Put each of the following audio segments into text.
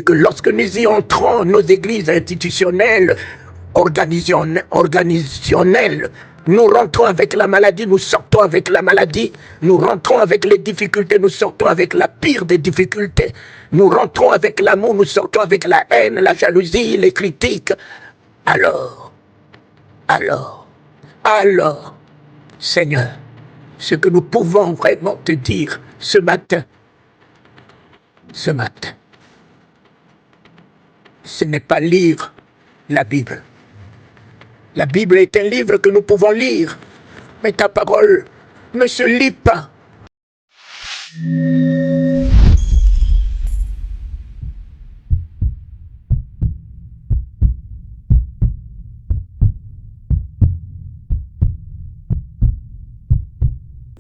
que lorsque nous y entrons, nos églises institutionnelles, organisationnelles, nous rentrons avec la maladie, nous sortons avec la maladie, nous rentrons avec les difficultés, nous sortons avec la pire des difficultés, nous rentrons avec l'amour, nous sortons avec la haine, la jalousie, les critiques. Alors, Seigneur, ce que nous pouvons vraiment te dire ce matin, ce n'est pas lire la Bible. La Bible est un livre que nous pouvons lire, mais ta parole ne se lit pas.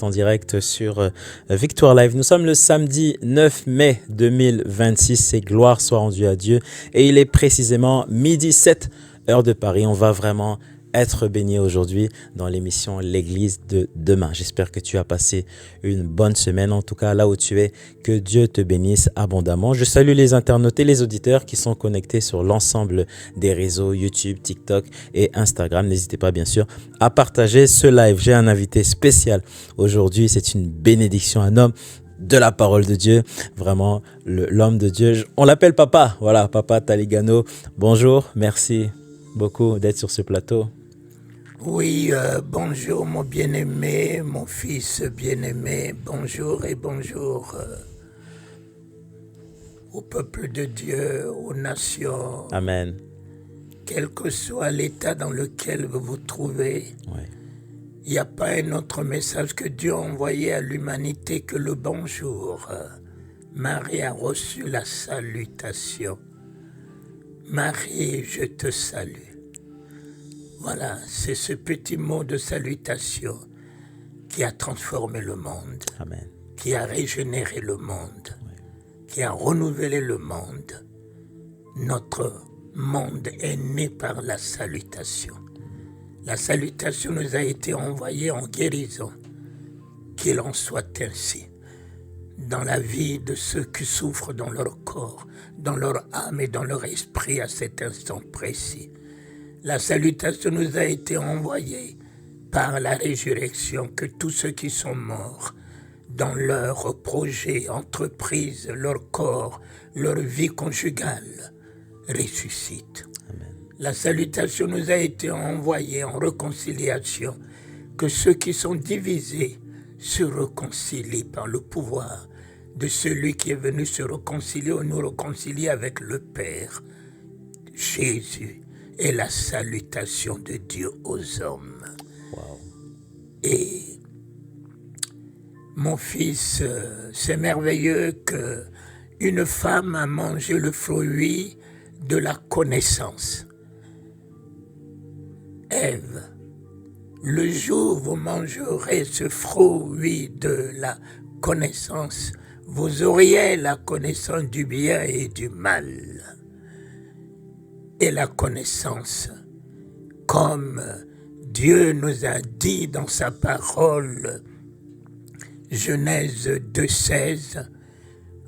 En direct sur Victoire Live. Nous sommes le samedi 9 mai 2026 et gloire soit rendue à Dieu. Et il est précisément midi 7 heure de Paris. On va vraiment être béni aujourd'hui dans l'émission L'Église de demain. J'espère que tu as passé une bonne semaine, en tout cas là où tu es, que Dieu te bénisse abondamment. Je salue les internautes et les auditeurs qui sont connectés sur l'ensemble des réseaux YouTube, TikTok et Instagram. N'hésitez pas bien sûr à partager ce live. J'ai un invité spécial aujourd'hui, c'est une bénédiction, un homme de la parole de Dieu, vraiment l'homme de Dieu. On l'appelle Papa, voilà, Papa Taligano. Bonjour, merci beaucoup d'être sur ce plateau. Oui, bonjour mon bien-aimé, mon fils bien-aimé, bonjour et bonjour au peuple de Dieu, aux nations. Amen. Quel que soit l'état dans lequel vous vous trouvez, il n'y a pas un autre message que Dieu a envoyé à l'humanité que le bonjour. Marie a reçu la salutation. Marie, je te salue. Voilà, c'est ce petit mot de salutation qui a transformé le monde, Amen. Qui a régénéré le monde, qui a renouvelé le monde. Notre monde est né par la salutation. La salutation nous a été envoyée en guérison. Qu'il en soit ainsi dans la vie de ceux qui souffrent dans leur corps, dans leur âme et dans leur esprit à cet instant précis. La salutation nous a été envoyée par la résurrection, que tous ceux qui sont morts dans leurs projets, entreprises, leur corps, leur vie conjugale, ressuscitent. Amen. La salutation nous a été envoyée en réconciliation, que ceux qui sont divisés se réconcilient par le pouvoir de celui qui est venu se réconcilier ou nous réconcilier avec le Père, Jésus. Et la salutation de Dieu aux hommes. Wow. Et mon fils, c'est merveilleux qu'une femme a mangé le fruit de la connaissance. Ève, le jour où vous mangerez ce fruit de la connaissance, vous auriez la connaissance du bien et du mal. Et la connaissance, comme Dieu nous a dit dans sa parole, Genèse 2,16,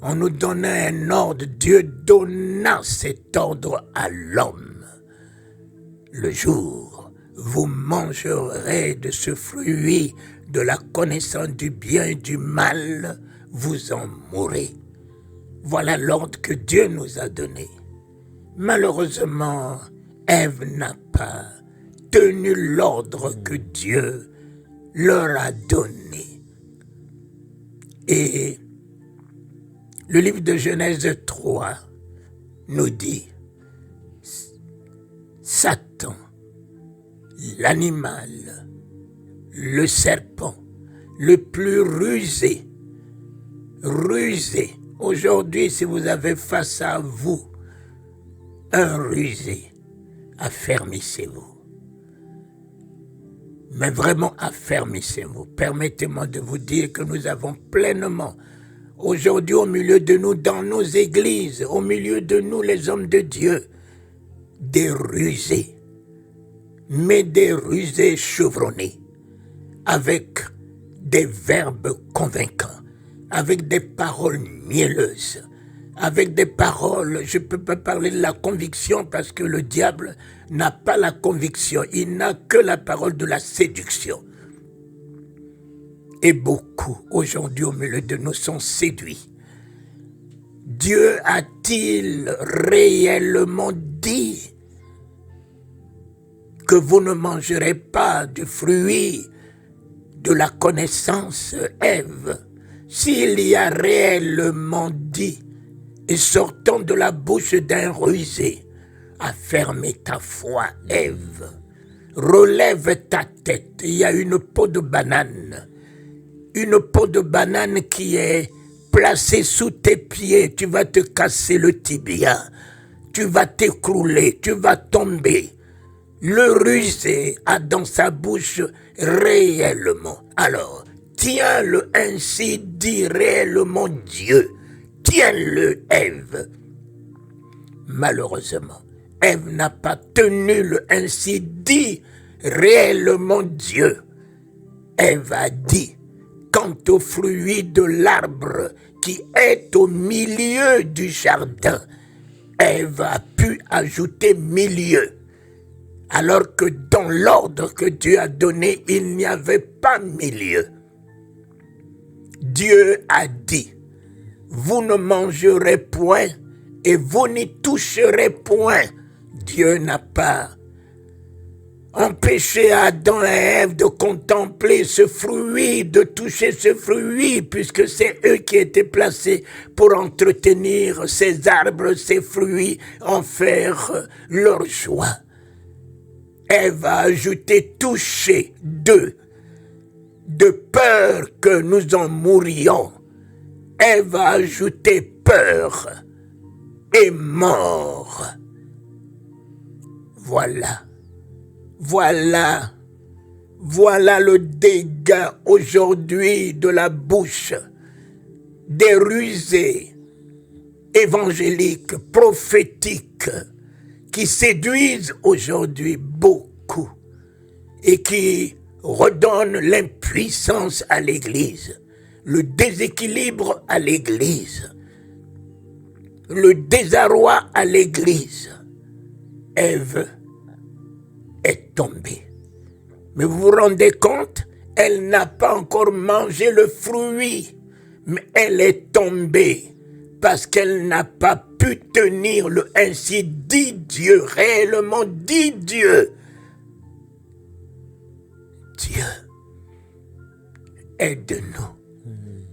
on nous donnait un ordre, Dieu donna cet ordre à l'homme. Le jour, vous mangerez de ce fruit de la connaissance du bien et du mal, vous en mourrez. Voilà l'ordre que Dieu nous a donné. Malheureusement, Ève n'a pas tenu l'ordre que Dieu leur a donné. Et le livre de Genèse 3 nous dit, Satan, l'animal, le serpent, le plus rusé, aujourd'hui si vous avez face à vous un rusé, affermissez-vous. Mais vraiment affermissez-vous. Permettez-moi de vous dire que nous avons pleinement, aujourd'hui au milieu de nous, dans nos églises, au milieu de nous les hommes de Dieu, des rusés, mais des rusés chevronnés, avec des verbes convaincants, avec des paroles mielleuses, avec des paroles. Je ne peux pas parler de la conviction parce que le diable n'a pas la conviction. Il n'a que la parole de la séduction. Et beaucoup, aujourd'hui, au milieu de nous, sont séduits. Dieu a-t-il réellement dit que vous ne mangerez pas du fruit de la connaissance, Ève? S'il y a réellement dit, et sortant de la bouche d'un rusé, afferme ta foi, Ève. Relève ta tête. Il y a une peau de banane. Une peau de banane qui est placée sous tes pieds. Tu vas te casser le tibia. Tu vas t'écrouler. Tu vas tomber. Le rusé a dans sa bouche réellement. Alors, tiens-le ainsi dit réellement Dieu. Tiens-le, Ève. Malheureusement, Ève n'a pas tenu le ainsi dit réellement Dieu. Ève a dit, quant au fruit de l'arbre qui est au milieu du jardin, Ève a pu ajouter milieu. Alors que dans l'ordre que Dieu a donné, il n'y avait pas milieu. Dieu a dit, vous ne mangerez point et vous n'y toucherez point. Dieu n'a pas empêché Adam et Ève de contempler ce fruit, de toucher ce fruit, puisque c'est eux qui étaient placés pour entretenir ces arbres, ces fruits, en faire leur joie. Ève a ajouté toucher d'eux, de peur que nous en mourions. Ève a ajouté peur et mort. Voilà le dégât aujourd'hui de la bouche des rusés évangéliques, prophétiques, qui séduisent aujourd'hui beaucoup et qui redonnent l'impuissance à l'Église, le déséquilibre à l'Église, le désarroi à l'Église. Ève est tombée. Mais vous vous rendez compte, elle n'a pas encore mangé le fruit, mais elle est tombée parce qu'elle n'a pas pu tenir le ainsi dit Dieu, réellement dit Dieu. Dieu, aide-nous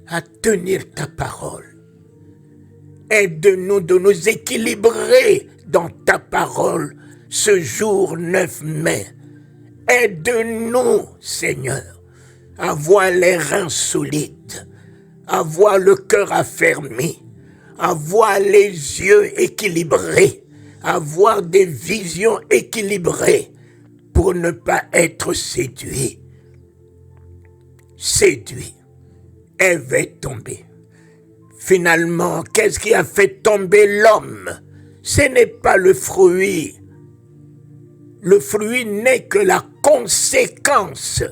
à tenir ta parole. Aide-nous de nous équilibrer dans ta parole ce jour 9 mai. Aide-nous, Seigneur, à avoir les reins solides, à avoir le cœur affermi, à avoir les yeux équilibrés, à avoir des visions équilibrées pour ne pas être séduit. Séduit. Ève est tombée. Finalement, qu'est-ce qui a fait tomber l'homme? Ce n'est pas le fruit. Le fruit n'est que la conséquence.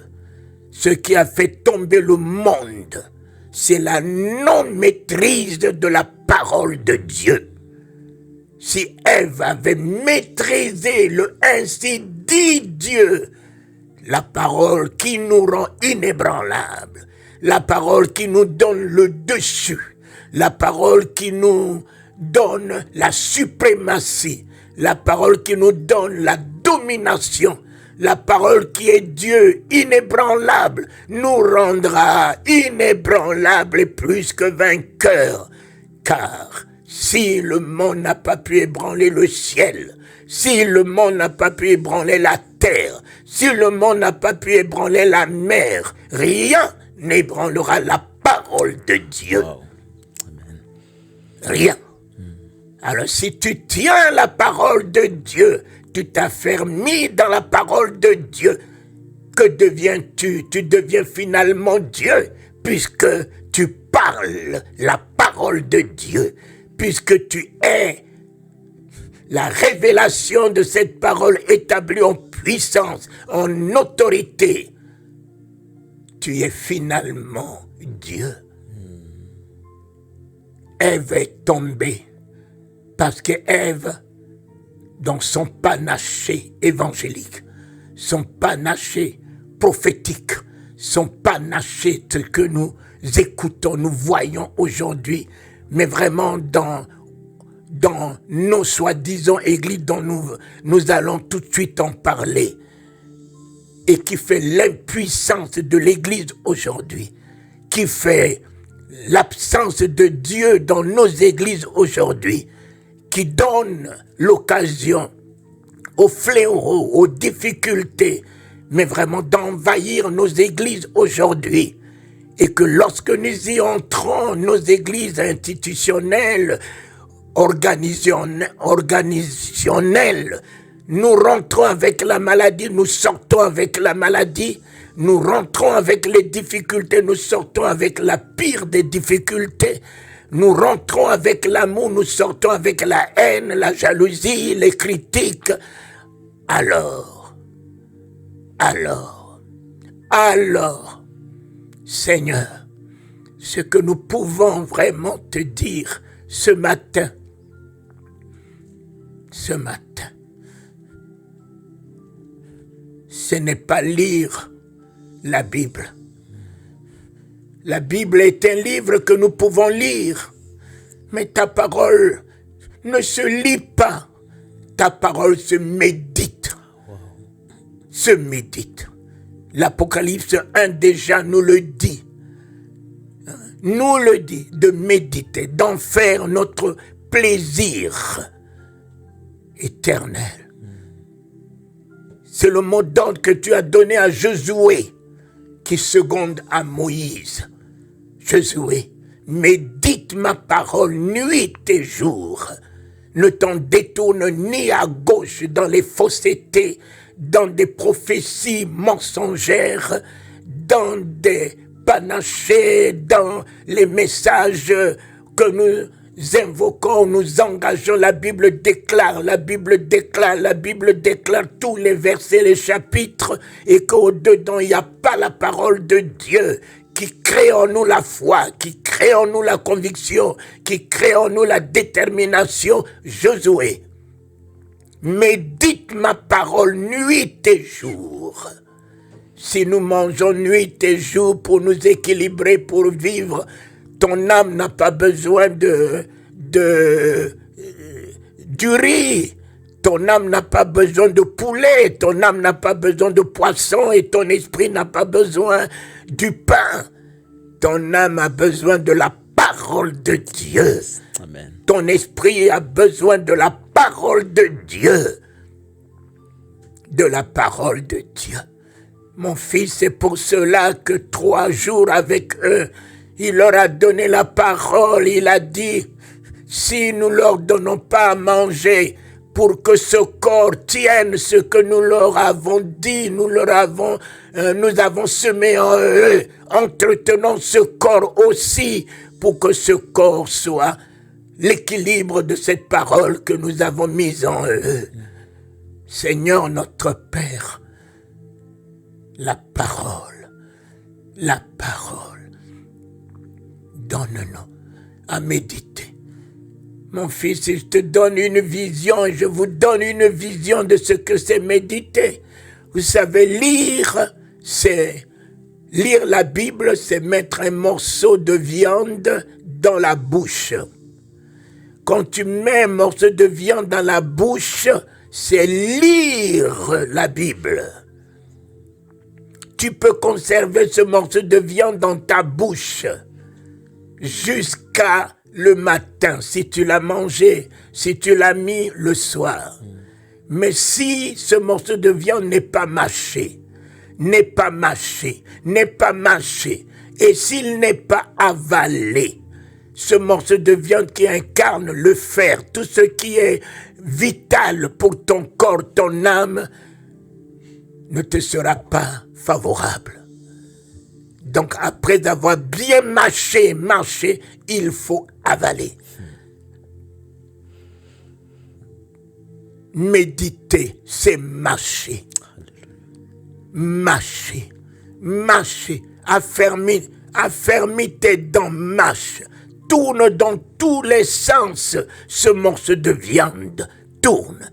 Ce qui a fait tomber le monde, c'est la non-maîtrise de la parole de Dieu. Si Ève avait maîtrisé le ainsi dit Dieu, la parole qui nous rend inébranlables, la parole qui nous donne le dessus, la parole qui nous donne la suprématie, la parole qui nous donne la domination, la parole qui est Dieu inébranlable, nous rendra inébranlables et plus que vainqueurs. Car si le monde n'a pas pu ébranler le ciel, si le monde n'a pas pu ébranler la terre, si le monde n'a pas pu ébranler la mer, rien n'ébranlera la parole de Dieu. Wow. Amen. Rien. Alors si tu tiens la parole de Dieu, tu t'affermis dans la parole de Dieu, que deviens-tu? Tu deviens finalement Dieu, puisque tu parles la parole de Dieu, puisque tu es la révélation de cette parole établie en puissance, en autorité. Tu es finalement Dieu. Ève est tombée parce que Ève, dans son panaché évangélique, son panaché prophétique, son panaché, ce que nous écoutons, nous voyons aujourd'hui, mais vraiment dans nos soi-disant églises dont nous allons tout de suite en parler, et qui fait l'impuissance de l'église aujourd'hui, qui fait l'absence de Dieu dans nos églises aujourd'hui, qui donne l'occasion aux fléaux, aux difficultés, mais vraiment d'envahir nos églises aujourd'hui. Et que lorsque nous y entrons, nos églises institutionnelles, organisationnelles, nous rentrons avec la maladie, nous sortons avec la maladie, nous rentrons avec les difficultés, nous sortons avec la pire des difficultés, nous rentrons avec l'amour, nous sortons avec la haine, la jalousie, les critiques. Alors, Seigneur, ce que nous pouvons vraiment te dire ce matin, ce n'est pas lire la Bible. La Bible est un livre que nous pouvons lire, mais ta parole ne se lit pas. Ta parole se médite. Se médite. L'Apocalypse 1 déjà nous le dit. Nous le dit, de méditer, d'en faire notre plaisir éternel. C'est le mot d'ordre que tu as donné à Josué, qui seconde à Moïse. Josué, médite ma parole nuit et jour. Ne t'en détourne ni à gauche dans les faussetés, dans des prophéties mensongères, dans des panachés, dans les messages que nous invoquons, nous engageons. La Bible déclare tous les versets, les chapitres, et qu'au-dedans, il n'y a pas la parole de Dieu qui crée en nous la foi, qui crée en nous la conviction, qui crée en nous la détermination. Josué, médite ma parole nuit et jour. Si nous mangeons nuit et jour pour nous équilibrer, pour vivre, ton âme n'a pas besoin du riz, ton âme n'a pas besoin de poulet, ton âme n'a pas besoin de poisson et ton esprit n'a pas besoin du pain. Ton âme a besoin de la parole de Dieu. Amen. Ton esprit a besoin de la parole de Dieu. De la parole de Dieu. Mon fils, c'est pour cela que 3 jours avec eux, il leur a donné la parole. Il a dit, si nous leur donnons pas à manger, pour que ce corps tienne ce que nous leur avons dit, nous avons semé en eux, entretenons ce corps aussi, pour que ce corps soit l'équilibre de cette parole que nous avons mise en eux. Seigneur notre Père, la parole, donne-nous à méditer. Mon fils, je te donne une vision, je vous donne une vision de ce que c'est méditer. Vous savez, lire la Bible, c'est mettre un morceau de viande dans la bouche. Quand tu mets un morceau de viande dans la bouche, c'est lire la Bible. Tu peux conserver ce morceau de viande dans ta bouche jusqu'à le matin, si tu l'as mangé, si tu l'as mis le soir. Mais si ce morceau de viande n'est pas mâché, et s'il n'est pas avalé, ce morceau de viande qui incarne le fer, tout ce qui est vital pour ton corps, ton âme, ne te sera pas favorable. Donc après avoir bien mâché, il faut avaler. Méditer, c'est mâcher. Affermis tes dents, mâche. tourne dans tous les sens. Ce morceau de viande tourne.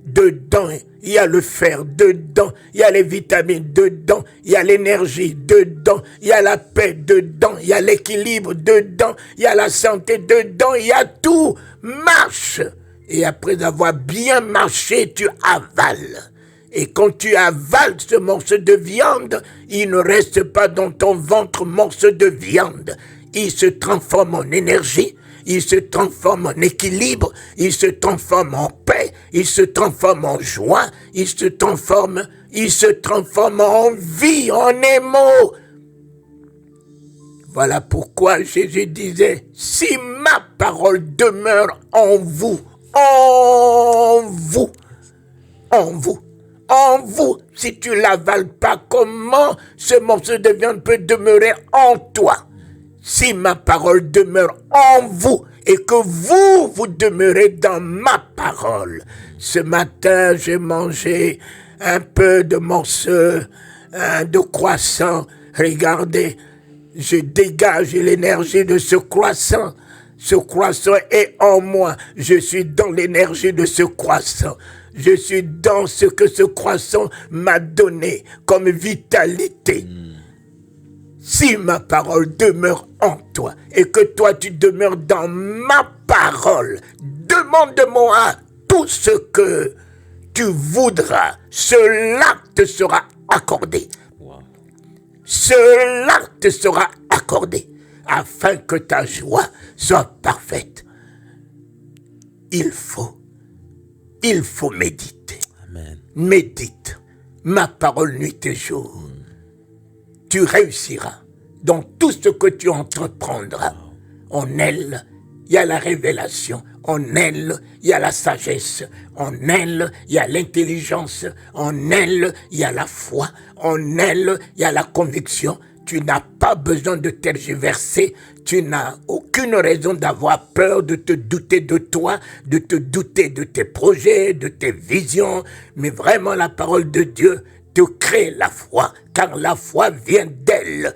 Dedans, il y a le fer, dedans, il y a les vitamines, dedans, il y a l'énergie, dedans, il y a la paix, dedans, il y a l'équilibre, dedans, il y a la santé, dedans, il y a tout. Marche. Et après avoir bien marché, tu avales. Et quand tu avales ce morceau de viande, il ne reste pas dans ton ventre morceau de viande. Il se transforme en énergie. Il se transforme en équilibre, il se transforme en paix, il se transforme en joie, il se transforme en vie, en émo. Voilà pourquoi Jésus disait, si ma parole demeure en vous, si tu l'avales pas, comment ce morceau de viande peut demeurer en toi? Si ma parole demeure en vous et que vous demeurez dans ma parole. Ce matin, j'ai mangé un peu de morceaux de croissant. Regardez, je dégage l'énergie de ce croissant. Ce croissant est en moi. Je suis dans l'énergie de ce croissant. Je suis dans ce que ce croissant m'a donné comme vitalité. Si ma parole demeure en toi et que toi tu demeures dans ma parole, demande-moi tout ce que tu voudras. Cela te sera accordé. Cela te sera accordé afin que ta joie soit parfaite. Il faut méditer. Amen. Médite ma parole nuit et jour. Tu réussiras dans tout ce que tu entreprendras. En elle, il y a la révélation. En elle, il y a la sagesse. En elle, il y a l'intelligence. En elle, il y a la foi. En elle, il y a la conviction. Tu n'as pas besoin de tergiverser. Tu n'as aucune raison d'avoir peur, de te douter de toi, de te douter de tes projets, de tes visions. Mais vraiment, la parole de Dieu te crée la foi, car la foi vient d'elle.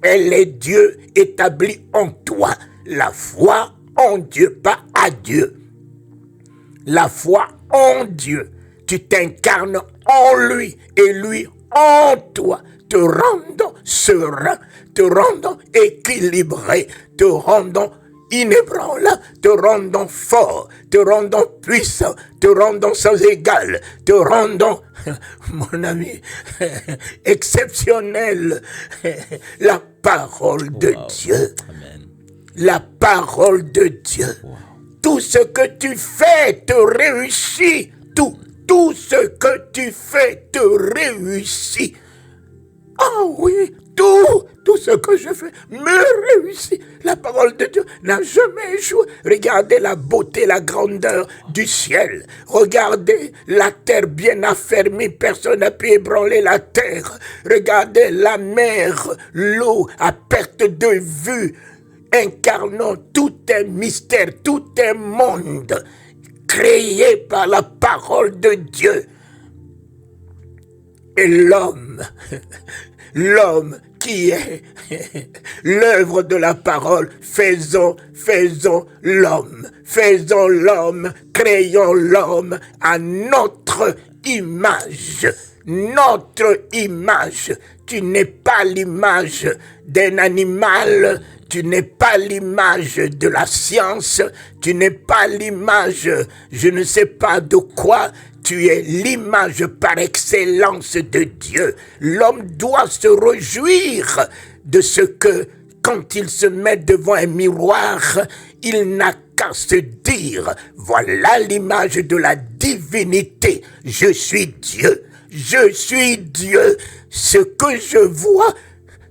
Elle est Dieu établi en toi. La foi en Dieu, pas à Dieu. La foi en Dieu. Tu t'incarnes en lui et lui en toi, te rendant serein, te rendant équilibré, te rendant inébranlable, te rendant fort, te rendant puissant, te rendant sans égal, te rendant, mon ami, exceptionnel. La parole de Dieu. Amen. La parole de Dieu. Wow. Tout ce que tu fais te réussit. Tout ce que tu fais te réussit. Ah oui, tout ce que je fais me réussit. La parole de Dieu n'a jamais échoué. Regardez la beauté, la grandeur du ciel. Regardez la terre bien affermie. Personne n'a pu ébranler la terre. Regardez la mer, l'eau à perte de vue. Incarnant tout un mystère, tout un monde créé par la parole de Dieu. Et l'homme qui est l'œuvre de la parole, faisons l'homme, créons l'homme à notre image. Notre image. Tu n'es pas l'image d'un animal, tu n'es pas l'image de la science, tu n'es pas l'image, je ne sais pas de quoi, tu es l'image par excellence de Dieu. L'homme doit se réjouir de ce que, quand il se met devant un miroir, il n'a qu'à se dire, voilà l'image de la divinité, je suis Dieu. Je suis Dieu, ce que je vois,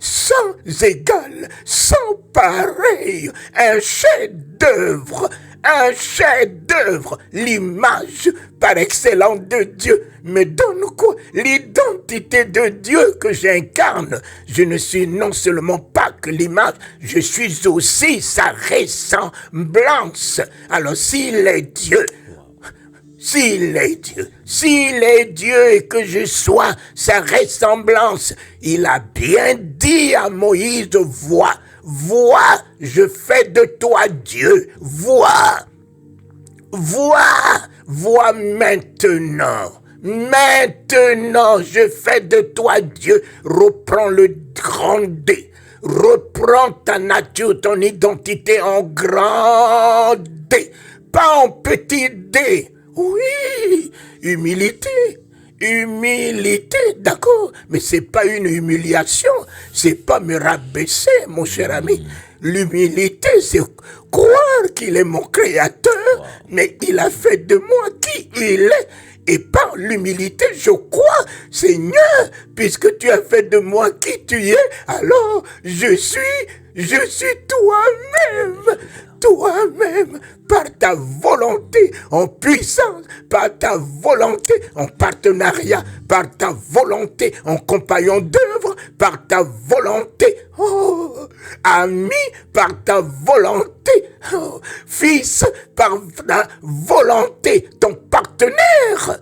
sans égal, sans pareil, un chef-d'œuvre, l'image par excellence de Dieu me donne quoi? L'identité de Dieu que j'incarne. Je ne suis non seulement pas que l'image, je suis aussi sa ressemblance. Alors s'il est Dieu, s'il est Dieu et que je sois sa ressemblance, il a bien dit à Moïse, vois, je fais de toi Dieu. Vois maintenant. Maintenant, je fais de toi Dieu. Reprends le grand D. Reprends ta nature, ton identité en grand D. Pas en petit D. Oui, humilité. Humilité, d'accord, mais c'est pas une humiliation, c'est pas me rabaisser, mon cher ami. L'humilité, c'est croire qu'il est mon créateur, mais il a fait de moi qui il est. Et par l'humilité, je crois, Seigneur, puisque tu as fait de moi qui tu es, alors je suis toi-même, par ta volonté en puissance, par ta volonté en partenariat, par ta volonté en compagnon d'œuvre, par ta volonté, ami, par ta volonté, fils, par ta volonté, ton partenaire,